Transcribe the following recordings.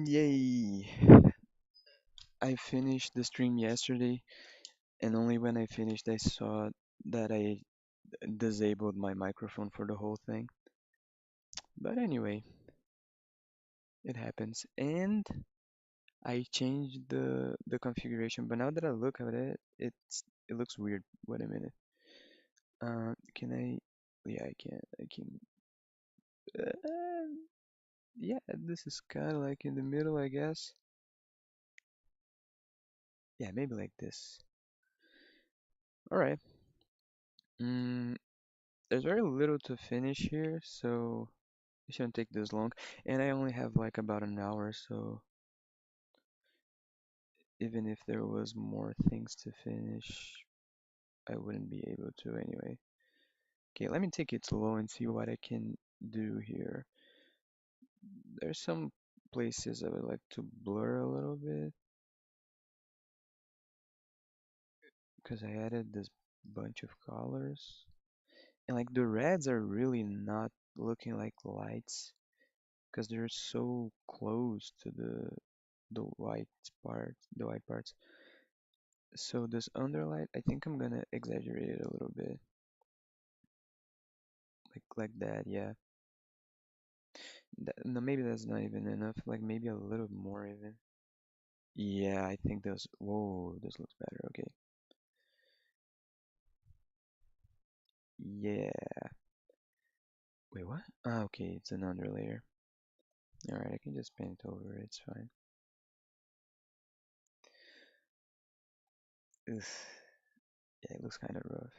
Yay! I finished the stream yesterday, and only when I finished I saw that I disabled my microphone for the whole thing. But anyway, it happens. And I changed the configuration, but now that I look at it, it looks weird. Wait a minute. Can I? Yeah, I can. I can. Uh, yeah, this is kind of like in the middle, I guess. Yeah, maybe like this. All right. Mm, there's very little to finish here, so it shouldn't take this long. And I only have like about an hour, so even if there was more things to finish, I wouldn't be able to anyway. Okay, let me take it slow and see what I can do here. There's some places I would like to blur a little bit because I added this bunch of colors. And like the reds are really not looking like lights because they're so close to the white the white parts. So this underlight, I think I'm gonna exaggerate it a little bit, like that. Yeah. No, maybe that's not even enough. Like maybe a little more even. Yeah, I think those. Whoa, this looks better. Okay. Yeah. Wait, what? Ah, okay, it's an underlayer. All right, I can just paint over it. It's fine. Ugh. Yeah, it looks kind of rough.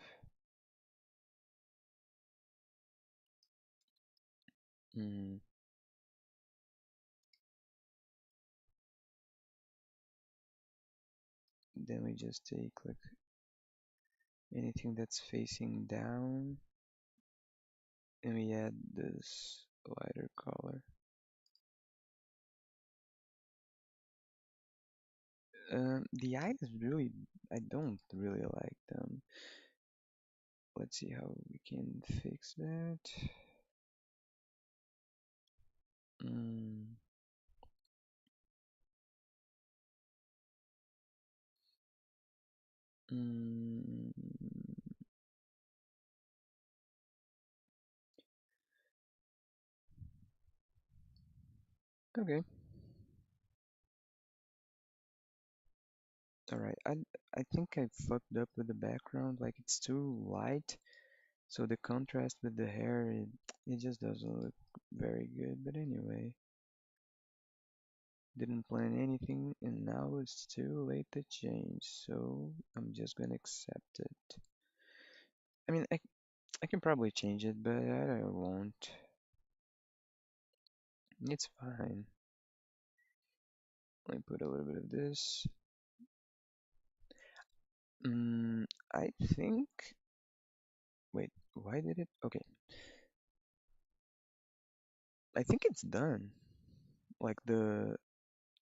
Hmm. Then we just take like anything that's facing down, and we add this lighter color. The eyes really, I don't really like them. Let's see how we can fix that. Mm, mm, okay. All right. I think I fucked up with the background. Like it's too light, so the contrast with the hair, it just doesn't look very good. But anyway, didn't plan anything, and now it's too late to change. So I'm just gonna accept it. I mean, I can probably change it, but I won't. It's fine. Let me put a little bit of this. Mm, I think. Wait, why did it? Okay, I think it's done. Like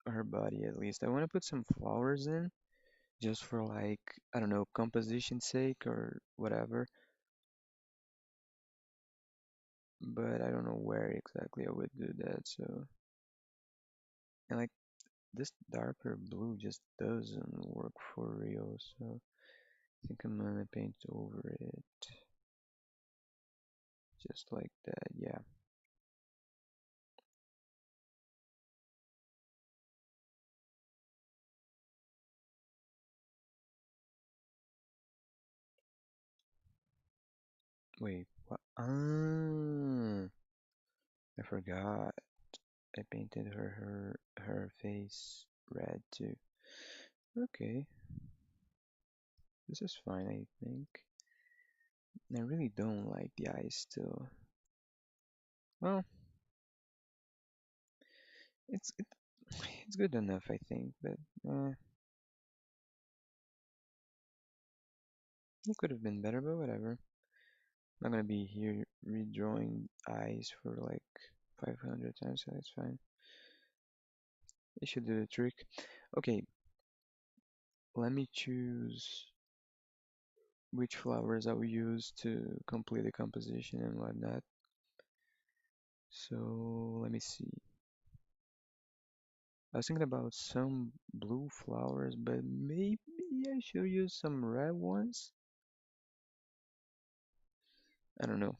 her body at least. I want to put some flowers in just for like I don't know composition sake or whatever. But I don't know where exactly I would do that. So and like this darker blue just doesn't work for real. So I think I'm gonna paint over it just like that. Yeah. Wait, what? I forgot. I painted her face red too. Okay, this is fine, I think. I really don't like the eyes still. Well, it's it's good enough, I think, but it could have been better, but whatever. I'm not gonna be here redrawing eyes for like 500 times, so that's fine. It should do the trick. Okay, let me choose which flowers I will use to complete the composition and whatnot. So let me see. I was thinking about some blue flowers, but maybe I should use some red ones. I don't know.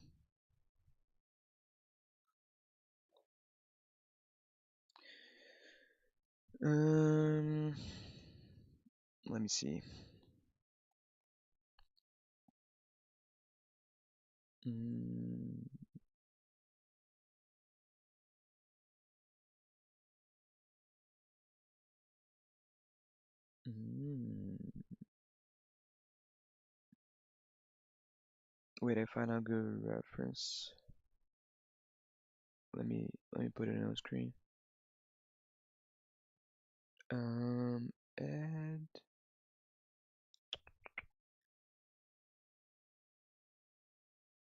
Um, Let me see. Mm, mm. Wait, I found a good reference. Let me put it on the screen. Add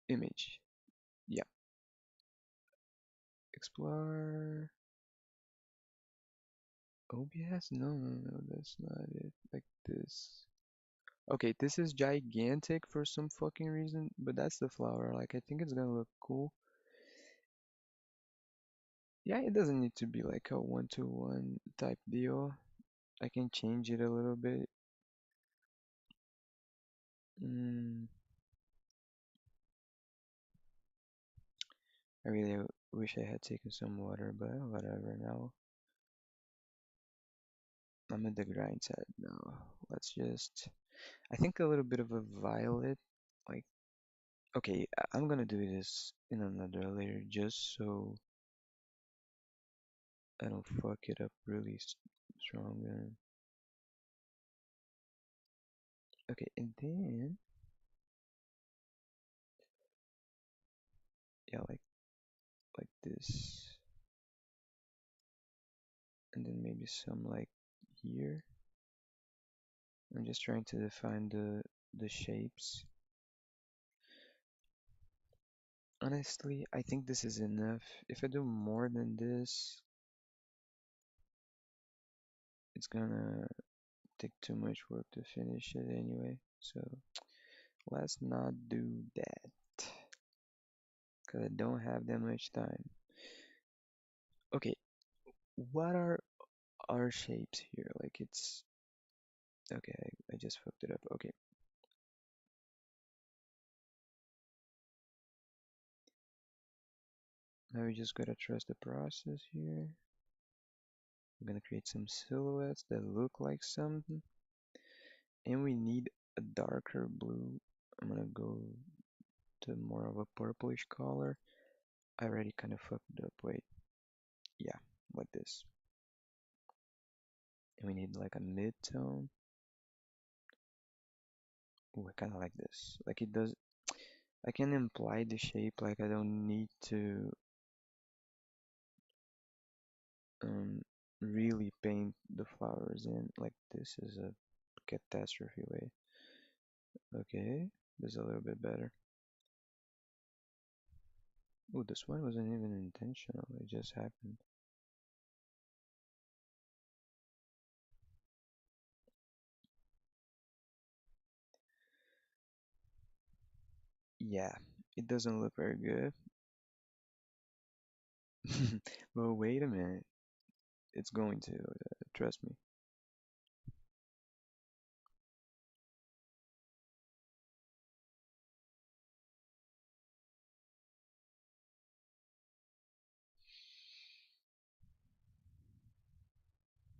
image. Yeah, explore OBS. No, no, no, that's not it. Like this. Okay, this is gigantic for some fucking reason, but that's the flower. Like, I think it's gonna look cool. Yeah, it doesn't need to be like a one-to-one type deal. I can change it a little bit. Mm, I really wish I had taken some water, but whatever now. I'm at the grind side now. Let's just, I think a little bit of a violet. Like, okay, I'm gonna do this in another layer just so I don't fuck it up really strong. Okay, and then, yeah, like this. And then maybe some like here. I'm just trying to define the shapes. Honestly, I think this is enough. If I do more than this, it's gonna take too much work to finish it anyway. So let's not do that, because I don't have that much time. Okay, what are our shapes here? Like it's okay, I just fucked it up. Okay, now we just gotta trust the process here. We're gonna create some silhouettes that look like something, and we need a darker blue. I'm gonna go to more of a purplish color. I already kind of fucked it up. Wait, yeah, like this. And we need like a mid-tone. Ooh, I kind of like this. Like it does, I can imply the shape. Like I don't need to um really paint the flowers in. Like this is a catastrophe way. Okay, this is a little bit better. Oh, this one wasn't even intentional. It just happened. Yeah, it doesn't look very good. But wait a minute. It's going to, trust me.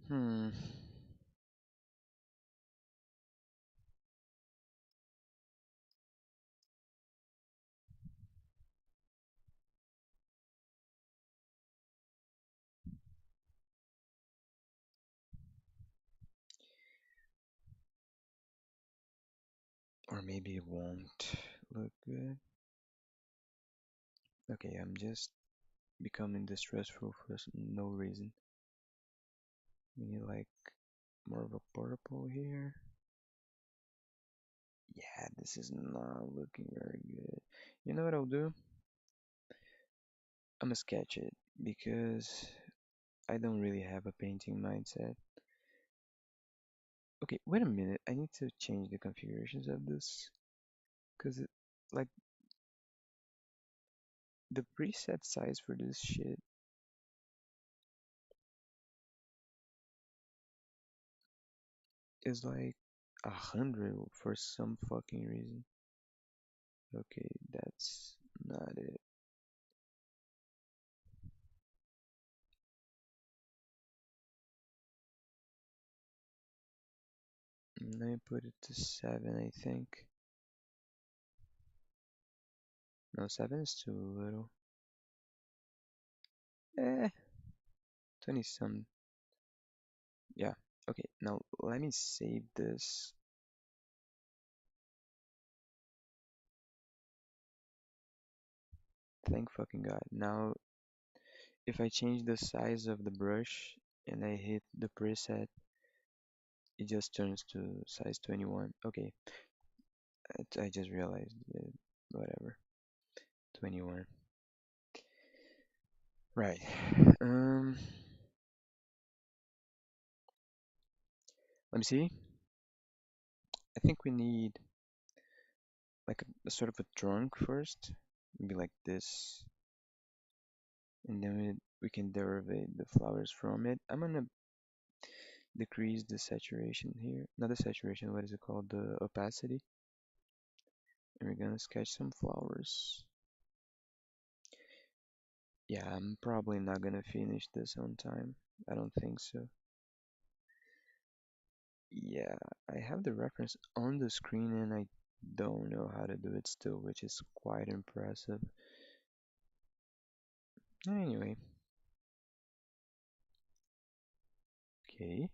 Hmm. Or maybe it won't look good. Okay, I'm just becoming distressful for no reason. We need like more of a purple here. Yeah, this is not looking very good. You know what I'll do? I'm gonna sketch it because I don't really have a painting mindset. Okay, wait a minute. I need to change the configurations of this because like the preset size for this shit is like 100 for some fucking reason. Okay, that's not it. Let me put it to 7, I think. No, 7 is too little. Eh, 20 some. Yeah. Okay, now let me save this. Thank fucking God. Now, if I change the size of the brush and I hit the preset, it just turns to size 21. Okay, I just realized it. Whatever. 21. Right. Um, Let me see. I think we need like a sort of a trunk first. Maybe like this. And then we can derive the flowers from it. I'm gonna decrease the saturation here. Not the saturation, what is it called? The opacity. And we're gonna sketch some flowers. Yeah, I'm probably not gonna finish this on time. I don't think so. Yeah, I have the reference on the screen and I don't know how to do it still, which is quite impressive. Anyway, okay.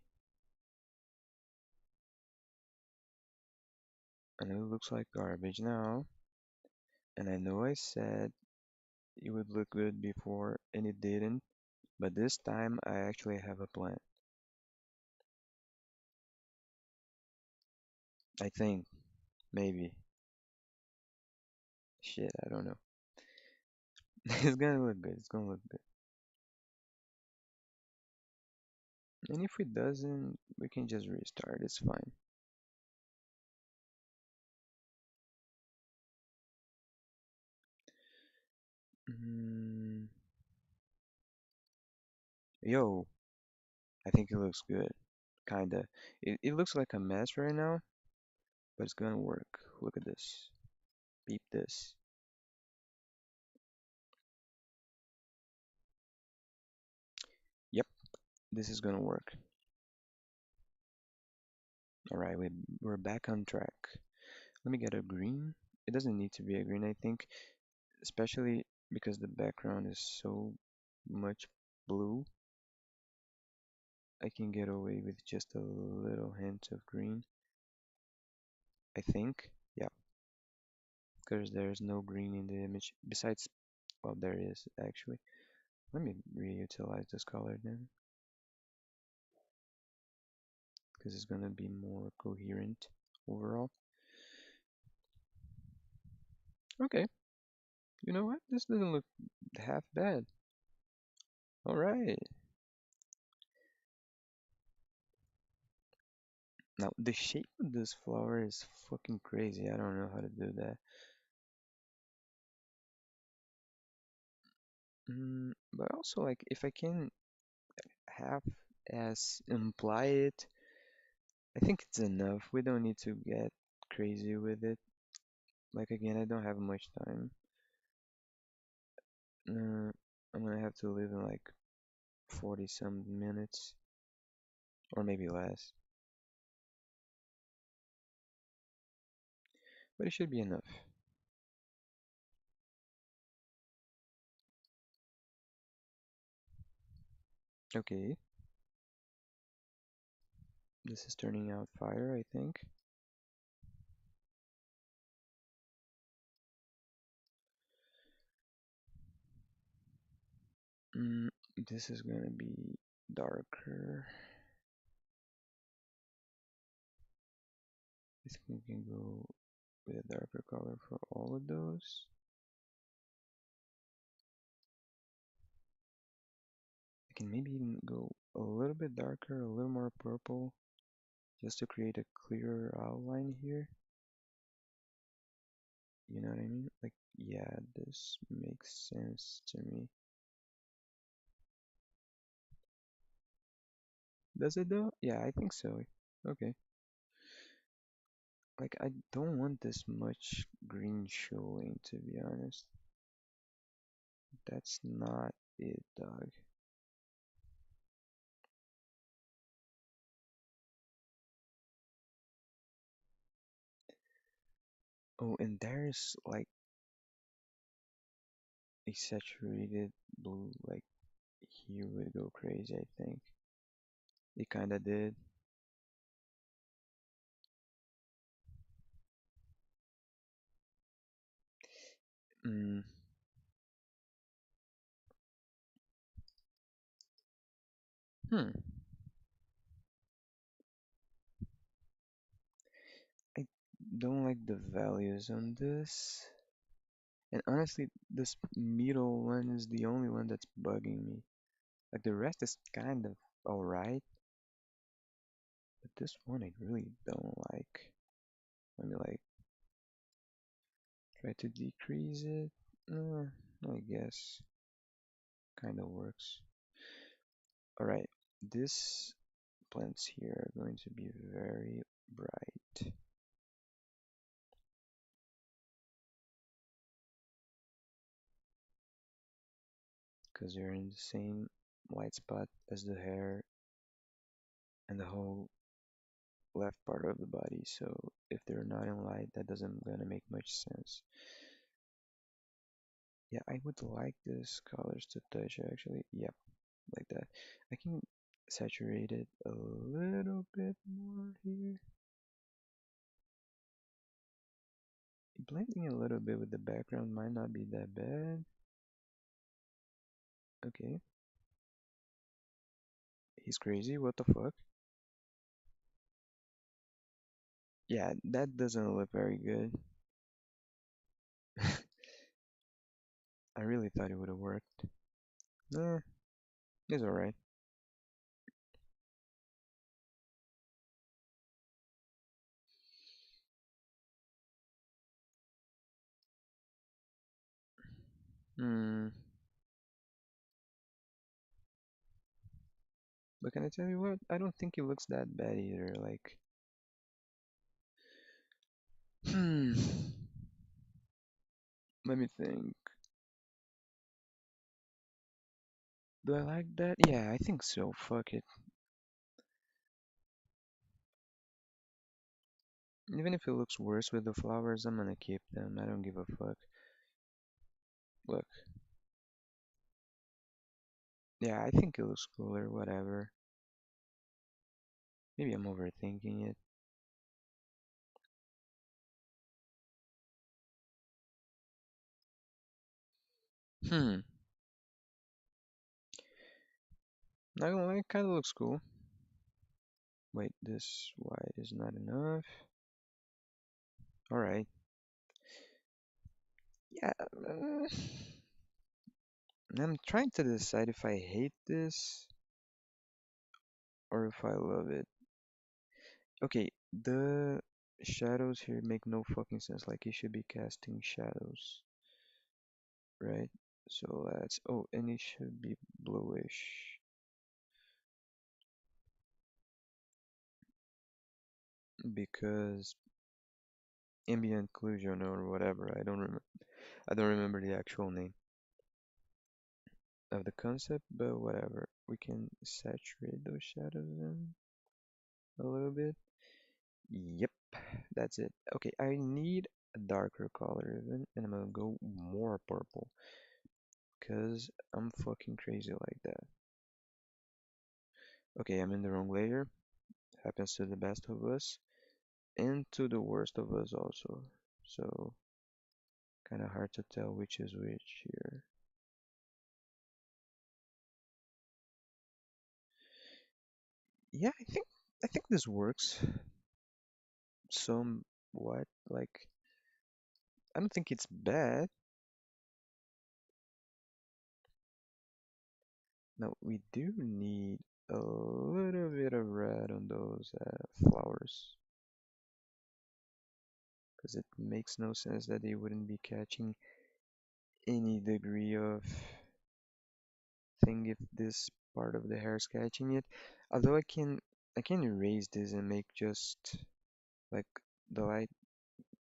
I know it looks like garbage now, and I know I said it would look good before and it didn't, but this time I actually have a plan. I think, maybe. Shit, I don't know. It's gonna look good, it's gonna look good. And if it doesn't, we can just restart, it's fine. Mm, yo, I think it looks good. Kinda. It looks like a mess right now, but it's gonna work. Look at this. Beep this. Yep, this is gonna work. Alright, we're back on track. Let me get a green. It doesn't need to be a green, I think, especially because the background is so much blue. I can get away with just a little hint of green, I think. Yeah, because there's no green in the image. Besides, well, there is actually. Let me reutilize this color then, because it's gonna be more coherent overall. Okay, you know what? This doesn't look half bad. All right. Now the shape of this flower is fucking crazy. I don't know how to do that. But also, like, if I can half as imply it, I think it's enough. We don't need to get crazy with it. Like, again, I don't have much time. I'm gonna have to leave in like 40 some minutes, or maybe less, but it should be enough. Okay, this is turning out fire, I think. Mm, this is gonna be darker. I think we can go with a darker color for all of those. I can maybe even go a little bit darker, a little more purple, just to create a clearer outline here. You know what I mean? Like, yeah, this makes sense to me. Does it though? Yeah, I think so. Okay. Like, I don't want this much green showing, to be honest. That's not it, dog. Oh, and there's like a saturated blue, like here would go crazy, I think. It kinda did. Mm, hmm. I don't like the values on this. And honestly, this middle one is the only one that's bugging me. Like the rest is kind of alright, but this one I really don't like. Let me like try to decrease it. I guess kind of works. Alright, these plants here are going to be very bright because they're in the same white spot as the hair and the whole left part of the body. So if they're not in light, that doesn't gonna make much sense. Yeah, I would like these colors to touch actually. Yep, like that. I can saturate it a little bit more here. Blending a little bit with the background might not be that bad. Okay, he's crazy. What the fuck? Yeah, that doesn't look very good. I really thought it would have worked. Nah, it's alright. Hmm. But can I tell you what? I don't think it looks that bad either. Like, hmm. Let me think. Do I like that? Yeah, I think so. Fuck it. Even if it looks worse with the flowers, I'm gonna keep them. I don't give a fuck. Look. Yeah, I think it looks cooler, whatever. Maybe I'm overthinking it. Hmm. Not gonna lie, it kinda looks cool. Wait, this white is not enough. Alright. Yeah. I'm trying to decide if I hate this or if I love it. Okay, the shadows here make no fucking sense. Like, it should be casting shadows, right? So let's. Oh, and it should be bluish because ambient occlusion or whatever. I don't remember the actual name of the concept, but whatever. We can saturate those shadows in a little bit. Yep, that's it. Okay, I need a darker color even, and I'm gonna go more purple because I'm fucking crazy like that. Okay, I'm in the wrong layer. Happens to the best of us and to the worst of us also. So kind of hard to tell which is which here. Yeah, I think this works somewhat. Like I don't think it's bad. Now we do need a little bit of red on those flowers because it makes no sense that they wouldn't be catching any degree of thing if this part of the hair is catching it. Although I can erase this and make just like the light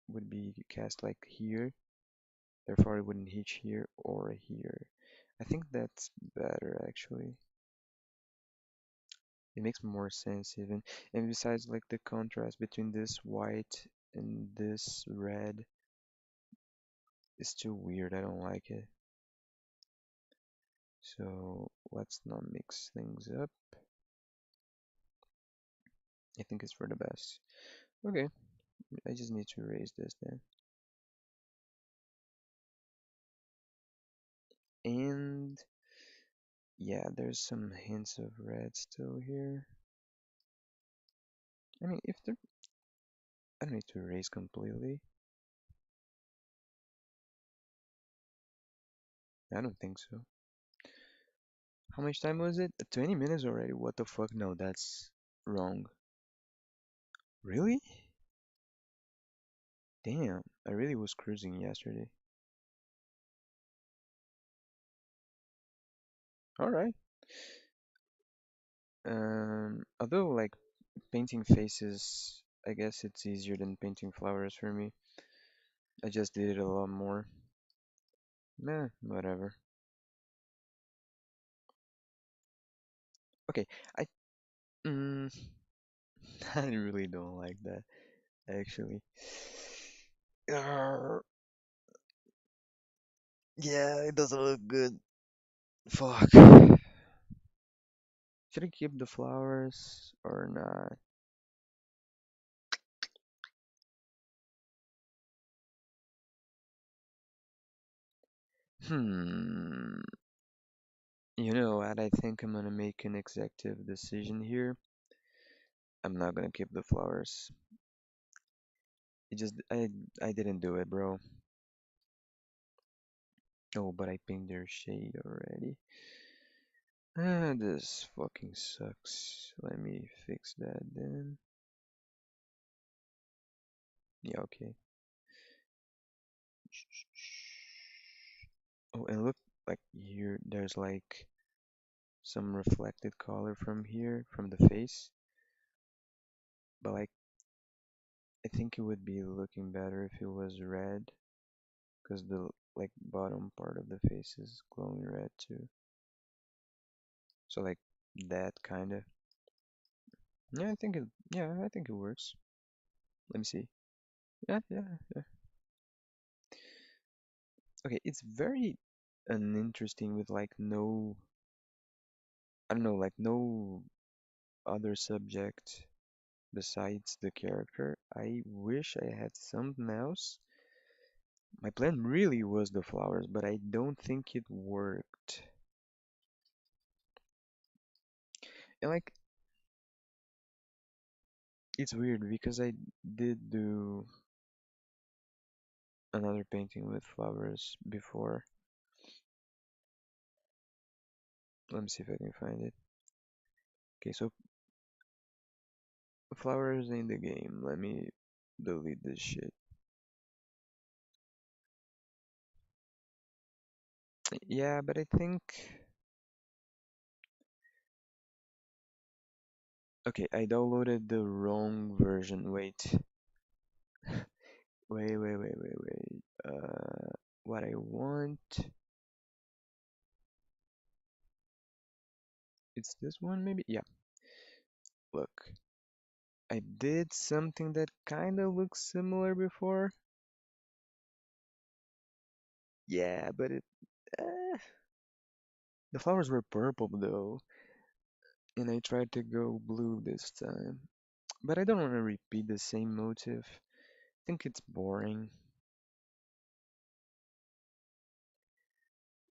would be cast like here, therefore it wouldn't hit here or here. I think that's better actually. It makes more sense even. And besides, like the contrast between this white and this red is too weird. I don't like it. So let's not mix things up. I think it's for the best. Okay, I just need to erase this then. And yeah, there's some hints of red still here. I mean, if there, I don't need to erase completely. I don't think so. How much time was it? 20 minutes already? What the fuck? No, that's wrong. Really? Damn, I really was cruising yesterday. Alright. Although like painting faces, I guess it's easier than painting flowers for me. I just did it a lot more. Meh, whatever. Okay, I mm, I really don't like that actually. Arr, yeah, it doesn't look good. Fuck. Should I keep the flowers or not? Hmm. You know what? I think I'm gonna make an executive decision here. I'm not gonna keep the flowers. It just I didn't do it, bro. Oh, but I picked their shade already. Ah, this fucking sucks. Let me fix that then. Yeah, okay. Oh, and look, like here, there's like some reflected color from here, from the face. But like, I think it would be looking better if it was red, because the like bottom part of the face is glowing red too. So like that kind of. Yeah, I think it. Yeah, I think it works. Let me see. Yeah, yeah, yeah. Okay, it's very uninteresting with like no, I don't know, like no other subject besides the character. I wish I had something else. My plan really was the flowers, but I don't think it worked. And like, it's weird because I did do another painting with flowers before. Let me see if I can find it. Okay, so flowers in the game. Let me delete this shit. Yeah, but I think. Okay, I downloaded the wrong version. Wait. Wait. What I want. It's this one maybe? Yeah. Look. I did something that kind of looks similar before. Yeah, but the flowers were purple though, and I tried to go blue this time. But I don't want to repeat the same motif. I think it's boring.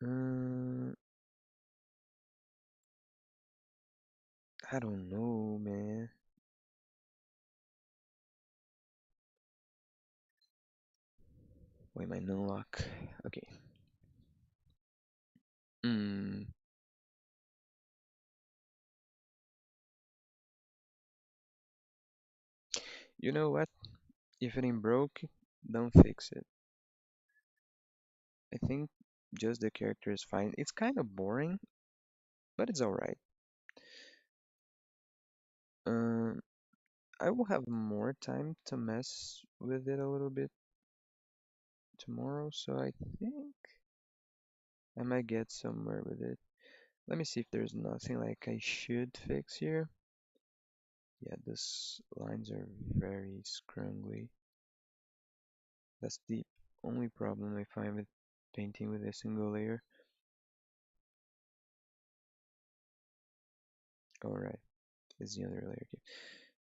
Uh, I don't know, man. Wait, my unlock. Okay. Hmm. You know what? If it ain't broke, don't fix it. I think just the character is fine. It's kind of boring, but it's alright. Um, I will have more time to mess with it a little bit tomorrow, so I think I might get somewhere with it. Let me see if there's nothing like I should fix here. Yeah, these lines are very scrungly. That's the only problem I find with painting with a single layer. Alright, is the other layer here.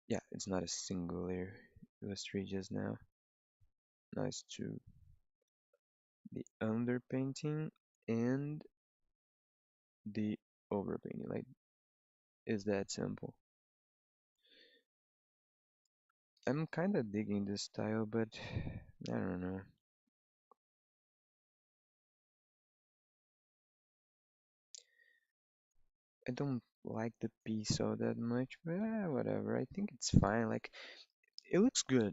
Yeah, it's not a single layer. It was three just now. Now it's two. The underpainting and the overpainting. Like, is that simple? I'm kind of digging this style, but I don't know. I don't like the piece all that much, but whatever. I think it's fine. Like, it looks good,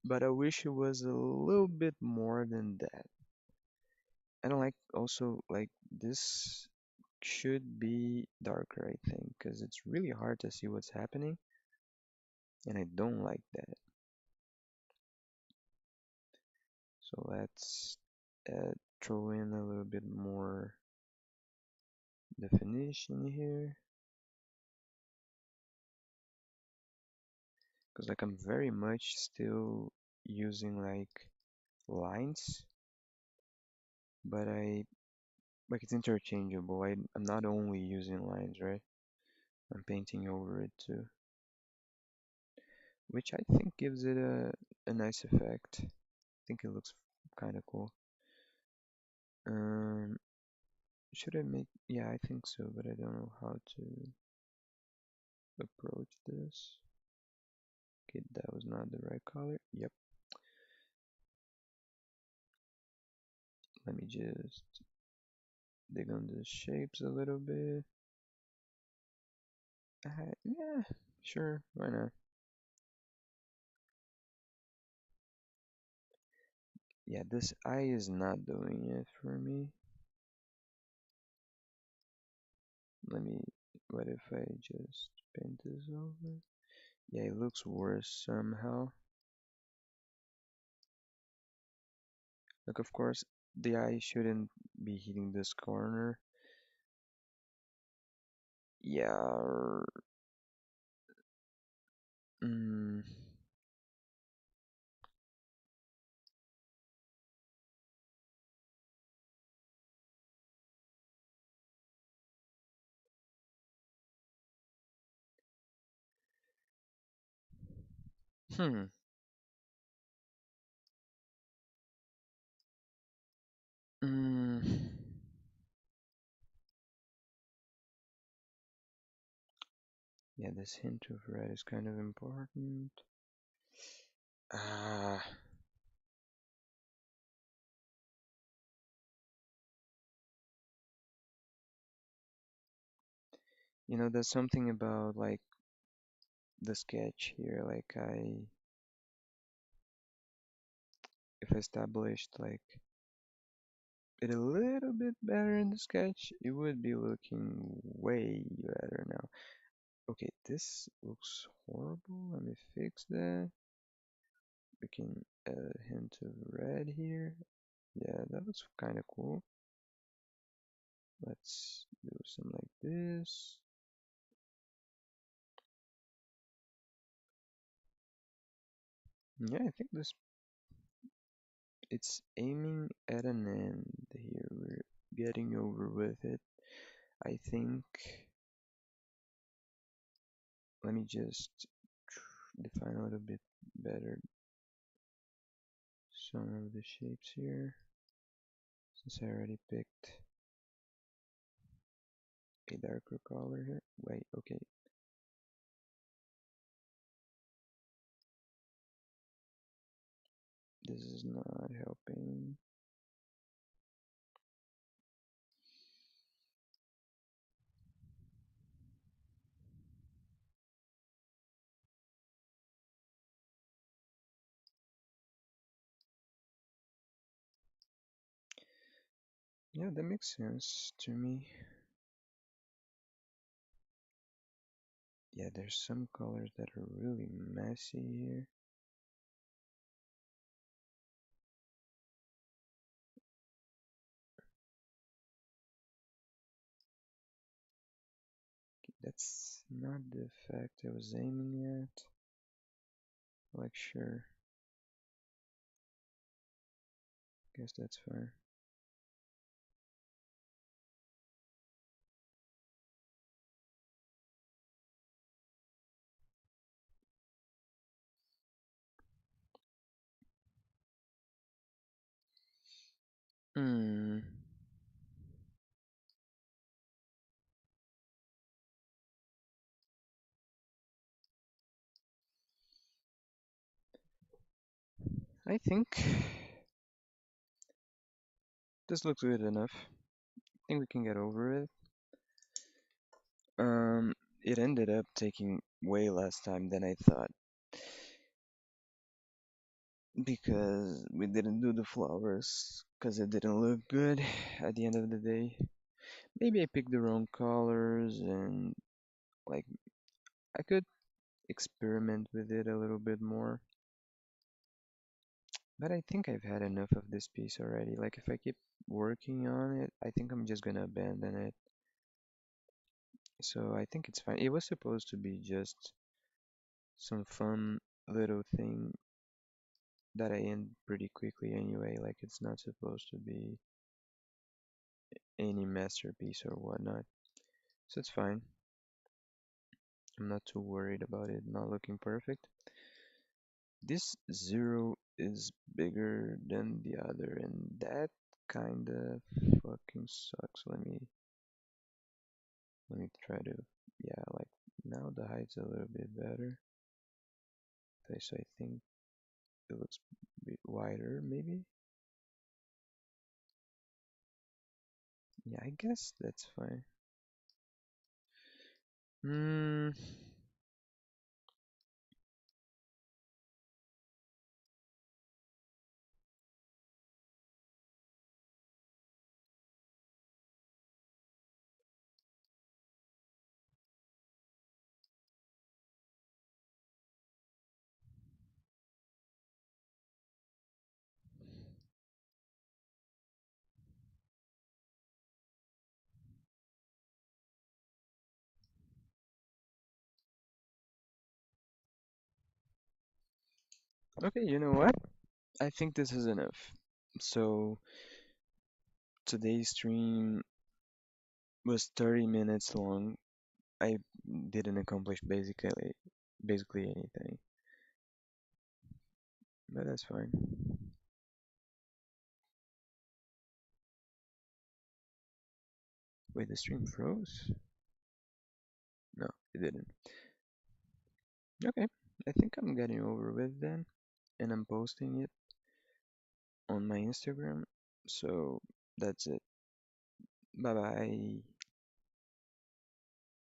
but I wish it was a little bit more than that. I don't like also like this should be darker, I think, because it's really hard to see what's happening, and I don't like that. So let's throw in a little bit more definition here, because like I'm very much still using like lines, but I like it's interchangeable. I'm not only using lines, right? I'm painting over it too, which I think gives it a nice effect. I think it looks kind of cool. Um, should I make? Yeah, I think so, but I don't know how to approach this. Okay, that was not the right color. Yep. Let me just dig on the shapes a little bit. Yeah, sure, why not? Yeah, this eye is not doing it for me. Let me, what if I just paint this over? Yeah, it looks worse somehow. Like, of course, the eye shouldn't be hitting this corner. Yeah, mm, hmm. Mm, yeah, this hint of red is kind of important. Ah, there's something about like the sketch here. Like if I established like it a little bit better in the sketch, it would be looking way better now. Okay, this looks horrible. Let me fix that. We can add a hint of red here. Yeah, that looks kind of cool. Let's do some like this. Yeah, I think this it's aiming at an end here. We're getting over with it. I think let me just define a little bit better some of the shapes here since I already picked a darker color here. Wait, okay. This is not helping. Yeah, that makes sense to me. Yeah, there's some colors that are really messy here. That's not the effect I was aiming at. Like, sure, guess that's fine. Hmm. I think this looks good enough. I think we can get over it. Um, it ended up taking way less time than I thought because we didn't do the flowers because it didn't look good at the end of the day. Maybe I picked the wrong colors and like I could experiment with it a little bit more. But I think I've had enough of this piece already. Like if I keep working on it, I think I'm just gonna abandon it. So I think it's fine. It was supposed to be just some fun little thing that I end pretty quickly anyway. Like it's not supposed to be any masterpiece or whatnot. So it's fine. I'm not too worried about it not looking perfect. This zero is bigger than the other, and that kinda fucking sucks. Let me try to, yeah, like now the height's a little bit better. Okay, so I think it looks a bit wider, maybe. Yeah, I guess that's fine. Hmm. Okay, you know what? I think this is enough. So today's stream was 30 minutes long. I didn't accomplish basically anything, but that's fine. Wait, the stream froze? No, it didn't. Okay, I think I'm getting over with then, and I'm posting it on my Instagram. So that's it. Bye bye.